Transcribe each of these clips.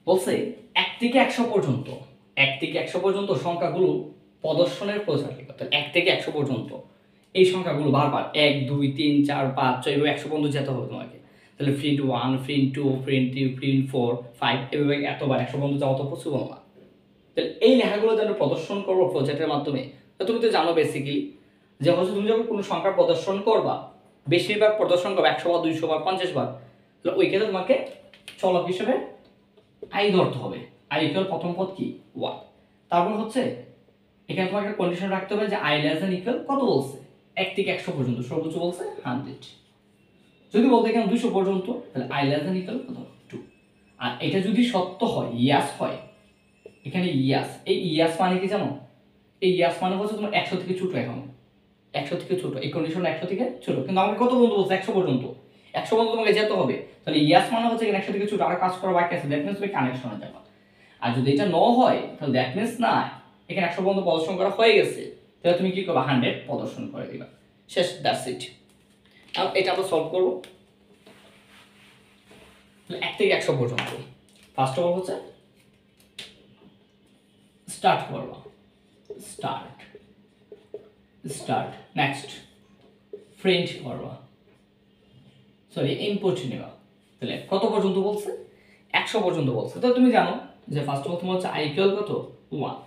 বলছে 1 থেকে 100 পর্যন্ত 1 থেকে 100 পর্যন্ত সংখ্যাগুলো প্রদর্শনের প্রচার লেখা। তো 1 থেকে 100 পর্যন্ত এই সংখ্যাগুলো বারবার 1 2 3 4 5 6 এভাবে 100 পর্যন্ত যেতে হবে তোমাকে। তাহলে প্রিন্ট 1 প্রিন্ট 2 প্রিন্ট 3 প্রিন্ট 4 5 এভাবে এতবার 100 পর্যন্ত যাওয়া তো পসিবল না। তাহলে এই লেখাগুলো যে আমরা প্রদর্শন করবো প্রজেক্টের মাধ্যমে, তো তুমি তো জানো বেসিক্যালি যে হচ্ছে তুমি যখন কোনো সংখ্যা প্রদর্শন করবা, বেশিরভাগ প্রদর্শন করবা 100 বার 200 বার 50 বার, তাহলে ওই ক্ষেত্রে তোমাকে চলক হিসেবে আই ধরতে হবে। আই ইকুয়াল প্রথম পদ কি 1। তারপর হচ্ছে এখানে তোমাকে একটা কন্ডিশন রাখতে হবে যে আই লেস দ্যান ইকুয়াল কত বলছে 1 থেকে 100 পর্যন্ত, সর্বোচ্চ বলছে 100। যদি বলতে এখানে 200 পর্যন্ত, তাহলে আই লেস দ্যান ইকুয়াল কত 2। আর এটা যদি সত্য হয়, ইয়াস হয়, এখানে ইয়াস, এই ইয়াস মানে কি জানো? এই ইয়াস মানে হচ্ছে তোমার 100 থেকে ছোট, এখন 100 থেকে ছোট, এই কন্ডিশন 100 থেকে ছোট। কিন্তু আমাকে কত পর্যন্ত বলছে 100 পর্যন্ত, 100 পর্যন্ত তোমাকে যেতে হবে। তাহলে ইয়াস মানে হচ্ছে এখানে 100 থেকে ছোট, আর কাজ করা বাকি আছে, দ্যাট মিন্স তুমি কানেকশনে যাবা। আর যদি এটা নো হয় তাহলে দ্যাট মিন্স না, এখানে 100 পর্যন্ত প্রদর্শন করা হয়ে গেছে, তাহলে তুমি কি করবে 100 প্রদর্শন করে দিবা, শেষ, দ্যাটস ইট। আর এটা আমরা সলভ করব 1 থেকে 100 পর্যন্ত। ফার্স্ট অফ অল হচ্ছে স্টার্ট করবা, স্টার্ট নেক্সট প্রিন্ট করবা, সরি ইনপুট নেবা। তাহলে কত পর্যন্ত বলছে 100 পর্যন্ত বলছে। তো তুমি জানো যে ফার্স্ট অফ অল তোমার হচ্ছে আই ইকুয়াল কত 1,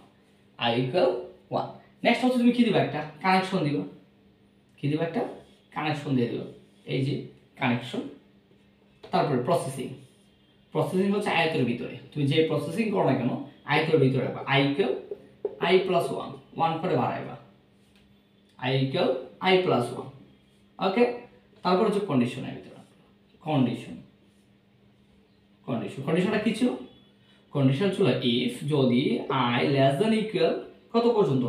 আই ইকুয়াল 1। নেক্সট হচ্ছে তুমি কি দিবা, একটা কানেকশন দিবা, কি দিবা, একটা কানেকশন দিয়ে দিবা, এই যে কানেকশন। তারপরে প্রসেসিং হচ্ছে আয়তের ভিতরে, তুমি যে প্রসেসিং করো না কেন আয়তের ভিতরে রাখবা। আই ইকুয়াল আই প্লাস 1, 1 করে বাড়াইবা, আই ইকুয়াল আই প্লাস 1। ওকে, তারপর হচ্ছে কন্ডিশনের ভিতরে কন্ডিশনটা কি ছিল? কন্ডিশন ছিল ইফ যদি আই লেস দ্যান ইকুয়াল কত পর্যন্ত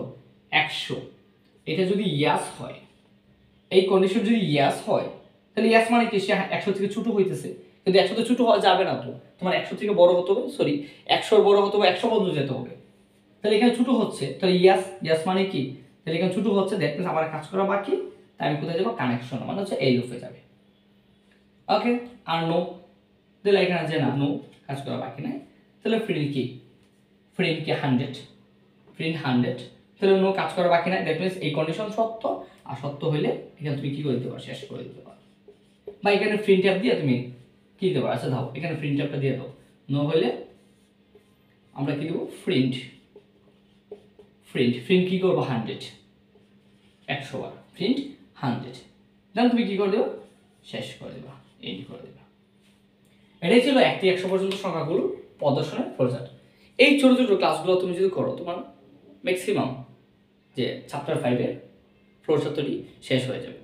100, এটা যদি ইয়াস হয়, এই কন্ডিশন যদি ইয়াস হয়, তাহলে ইয়াস মানে কি সে 100 থেকে ছোট হইতেছে, কিন্তু 100 থেকে ছোট হওয়া যাবে না, তো তোমার 100 থেকে বড় হতে হবে, সরি 100 বড় হতে হবে, 100 পর্যন্ত যেতে হবে। তাহলে এখানে ছোট হচ্ছে, তাহলে ইয়াস মানে কি, তাহলে এখানে ছোট হচ্ছে, দ্যাট মিন্স আমার কাজ করা বাকি, তাই আমি কোথায় যাব কানেকশন, মানে হচ্ছে এই লুপে যাবে। ওকে, আর নো দিলে এখানে যে না নো কাজ করা বাকি নাই, তাহলে প্রিন্ট কি 100, তাহলে নো কাজ করা বাকি নাই, দ্যাট মিন্স এই কন্ডিশন সত্য, আর সত্য হইলে এখানে তুমি কি করে দিতে পারো, শেষ করে দিতে পারো। বা এখানে প্রিন্ট ট্যাব দিয়ে তুমি কি দিতে পারো, আচ্ছা দাও এখানে প্রিন্ট ট্যাবটা দিয়ে দাও, নো হইলে আমরা কি দেবো প্রিন্ট কি করবো 100 বার প্রিন্ট 100, দেন তুমি কি করে দেবো, শেষ করে দেবা, এন্ড করে দেবা। এটাই ছিল 1 থেকে 100 পর্যন্ত সংখ্যাগুলো প্রদর্শনের প্রচার। এই ছোট ছোট ক্লাসগুলো তুমি যদি করো, তোমার ম্যাক্সিমাম যে চ্যাপ্টার 5 এর প্রচারটি শেষ হয়ে যাবে।